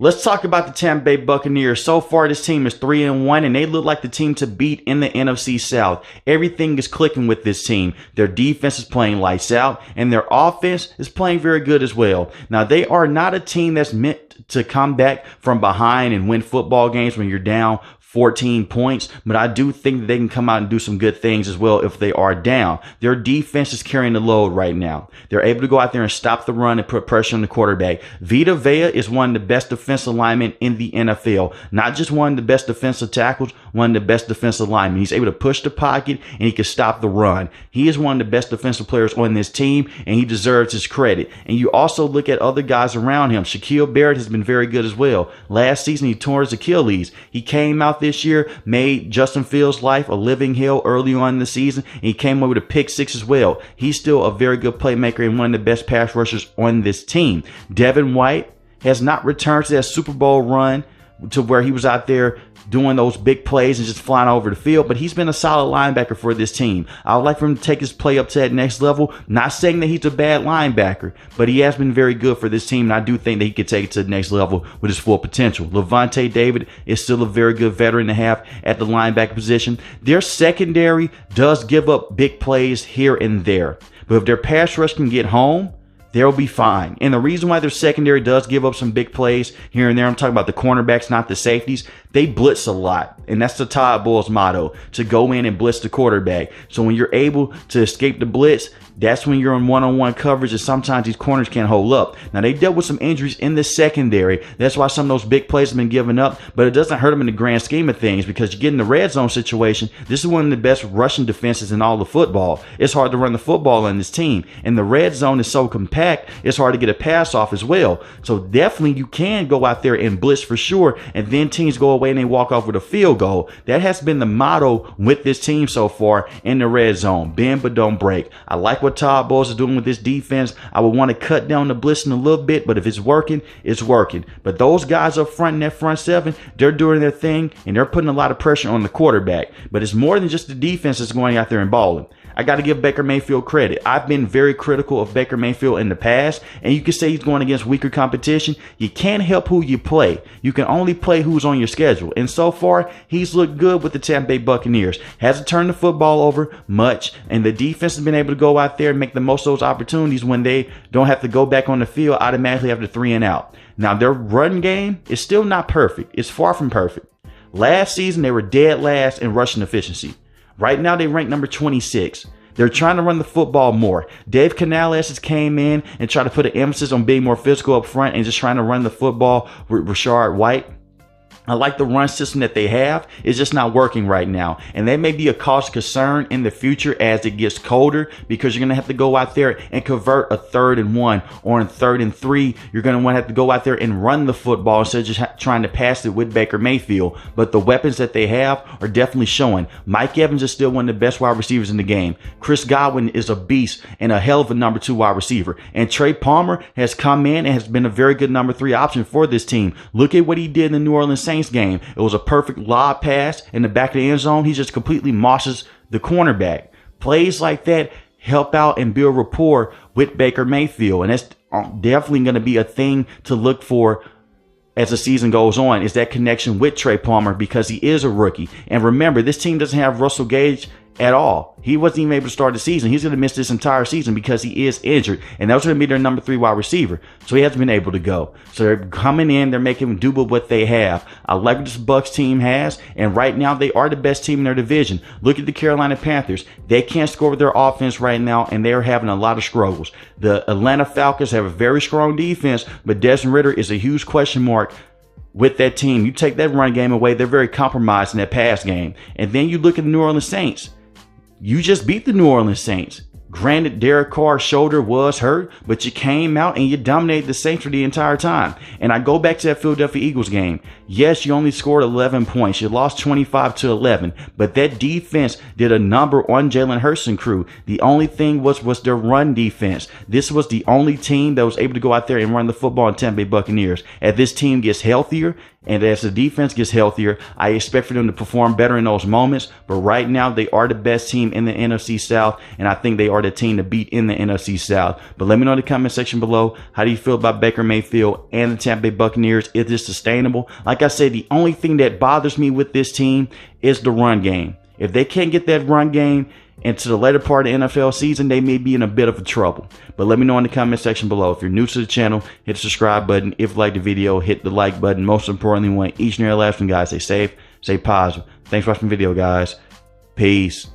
Let's talk about the Tampa Bay Buccaneers. So far, this team is 3-1, and they look like the team to beat in the NFC South. Everything is clicking with this team. Their defense is playing lights out, and their offense is playing very good as well. Now, they are not a team that's meant to come back from behind and win football games when you're down 14 points, but I do think that they can come out and do some good things as well if they are down. Their defense is carrying the load right now. They're able to go out there and stop the run and put pressure on the quarterback. Vita Vea is one of the best defensive linemen in the NFL. Not just one of the best defensive tackles, one of the best defensive linemen. He's able to push the pocket and he can stop the run. He is one of the best defensive players on this team, and he deserves his credit. And you also look at other guys around him. Shaquille Barrett has been very good as well. Last season, he tore his Achilles. He came out this year, made Justin Fields' life a living hell early on in the season. He came over to pick six as well. He's still a very good playmaker and one of the best pass rushers on this team. Devin White has not returned to that Super Bowl run to where he was out there doing those big plays and just flying over the field, but he's been a solid linebacker for this team. I would like for him to take his play up to that next level. Not saying that he's a bad linebacker, but he has been very good for this team, and I do think that he could take it to the next level with his full potential. Levante David is still a very good veteran to have at the linebacker position. Their secondary does give up big plays here and there, but if their pass rush can get home, they'll be fine. And the reason why their secondary does give up some big plays here and there, I'm talking about the cornerbacks, not the safeties, they blitz a lot. And that's the Todd Bowles motto, to go in and blitz the quarterback. So when you're able to escape the blitz, that's when you're in one-on-one coverage, and sometimes these corners can't hold up. Now, they dealt with some injuries in the secondary. That's why some of those big plays have been given up, but it doesn't hurt them in the grand scheme of things, because you get in the red zone situation, this is one of the best rushing defenses in all of football. It's hard to run the football on this team, and the red zone is so compact, it's hard to get a pass off as well. So definitely you can go out there and blitz for sure, and then teams go away and they walk off with a field goal. That has been the motto with this team so far in the red zone. Bend but don't break. I like what Todd Bowles is doing with this defense. I would want to cut down the blitzing a little bit, but if it's working, it's working. But those guys up front in that front seven, they're doing their thing, and they're putting a lot of pressure on the quarterback. But it's more than just the defense that's going out there and balling. I got to give Baker Mayfield credit. I've been very critical of Baker Mayfield in the past, and you can say he's going against weaker competition. You can't help who you play. You can only play who's on your schedule. And so far, he's looked good with the Tampa Bay Buccaneers. Hasn't turned the football over much, and the defense has been able to go out there and make the most of those opportunities when they don't have to go back on the field automatically after 3 and out. Now, their run game is still not perfect. It's far from perfect. Last season, they were dead last in rushing efficiency. Right now, they rank number 26. They're trying to run the football more. Dave Canales has came in and tried to put an emphasis on being more physical up front and just trying to run the football with Rashard White. I like the run system that they have. It's just not working right now. And that may be a cause of concern in the future as it gets colder, because you're going to have to go out there and convert a 3rd and 1 or in 3rd and 3. You're going to want to have to go out there and run the football instead of just trying to pass it with Baker Mayfield. But the weapons that they have are definitely showing. Mike Evans is still one of the best wide receivers in the game. Chris Godwin is a beast and a hell of a number 2 wide receiver. And Trey Palmer has come in and has been a very good number 3 option for this team. Look at what he did in the New Orleans Saints game. It was a perfect lob pass in the back of the end zone. He just completely mosses the cornerback. Plays like that help out and build rapport with Baker Mayfield, and that's definitely going to be a thing to look for as the season goes on, is that connection with Trey Palmer, because he is a rookie. And remember, this team doesn't have Russell Gage at all. He wasn't even able to start the season. He's going to miss this entire season because he is injured, and that was going to be their number 3 wide receiver. So he hasn't been able to go. So they're coming in, they're making do with what they have. I like what this Bucs team has, and right now they are the best team in their division. Look at the Carolina Panthers. They can't score with their offense right now, and they're having a lot of struggles. The Atlanta Falcons have a very strong defense, but Desmond Ridder is a huge question mark with that team. You take that run game away, they're very compromised in that pass game. And then you look at the New Orleans Saints. You just beat the New Orleans Saints. Granted, Derek Carr's shoulder was hurt, but you came out and you dominated the Saints for the entire time. And I go back to that Philadelphia Eagles game. Yes, you only scored 11 points. You lost 25-11, but that defense did a number on Jalen Hurts and crew. The only thing was their run defense. This was the only team that was able to go out there and run the football in Tampa Bay Buccaneers. As this team gets healthier, and as the defense gets healthier, I expect for them to perform better in those moments. But right now, they are the best team in the NFC South, and I think they are far the team to beat in the NFC South. But let me know in the comment section below, how do you feel about Baker Mayfield and the Tampa Bay Buccaneers? Is this sustainable? Like I said, the only thing that bothers me with this team is the run game. If they can't get that run game into the later part of the NFL season, they may be in a bit of trouble. But let me know in the comment section below. If you're new to the channel, hit the subscribe button. If you like the video, hit the like button. Most importantly, we want each and every last one, guys, stay safe, stay positive. Thanks for watching the video, guys. Peace.